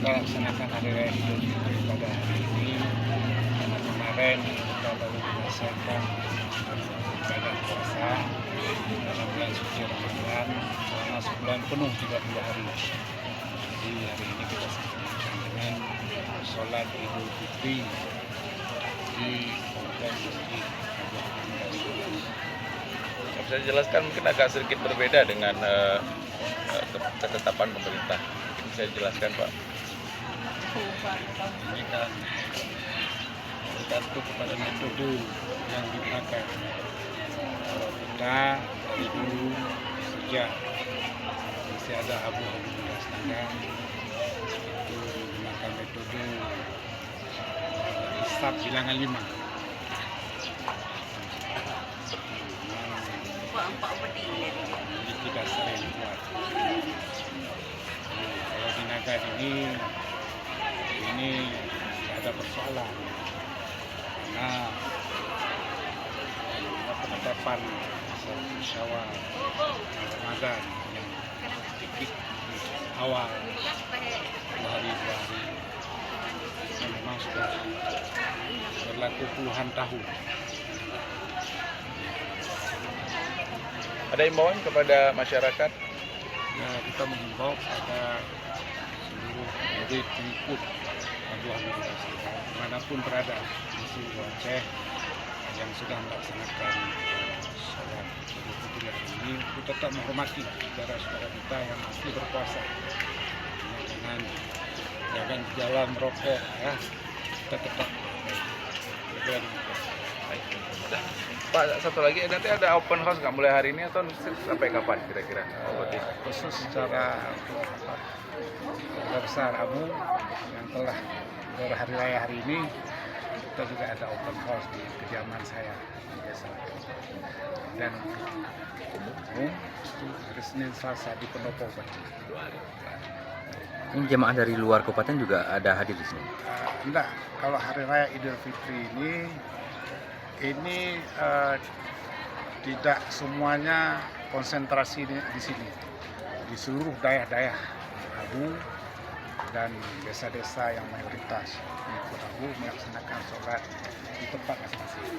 kita laksanakan Hari Raya Idul Fitri pada hari ini, karena kemarin kita baru menyelesaikan ibadah puasa dalam bulan suci Ramadan selama sebulan penuh 30 hari. Jadi hari ini kita sambungkan dengan sholat Idul Fitri di kompleks Masjid Abu Hamzah. Bisa dijelaskan mungkin agak sedikit berbeda dengan ketetapan pemerintah. Mungkin saya jelaskan, Pak. Ini kan tergantung kepada metode yang dipakai. Kalau kita dari dulu sejak masih ada abu-abu di Astana itu menggunakan metode hisab bilangan 5. Jadi tidak sering buat. Kalau di Naga ini tidak ada persoalan karena penetapan Syawal Ramadan yang sedikit awal 2 hari memang sudah berlaku puluhan tahun. Ada imbauan kepada masyarakat? Ya, kita mengimbau pada seluruh murid pengikut Abu Hamzah dimanapun berada di seluruh Aceh yang sudah melaksanakan sholat Idul Fitri hari ini untuk tetap menghormati saudara-saudara kita yang masih berpuasa. Jangan jalan merokok, ya. Kita tetap Pak, satu lagi, nanti ada open house nggak mulai hari ini atau sampai kapan kira-kira? Khusus secara keluarga besar Abu yang telah berhari raya hari ini, kita juga ada open house di kediaman saya di desa. Dan umum itu hari Senin Selasa di Pendopo. Ini jemaah dari luar kabupaten juga ada hadir di sini? Enggak, kalau hari raya Idul Fitri ini tidak semuanya konsentrasi di sini. Di seluruh daerah-daerah Abu dan desa-desa yang mayoritas pengikut Abu melaksanakan sholat di tempat masing-masing.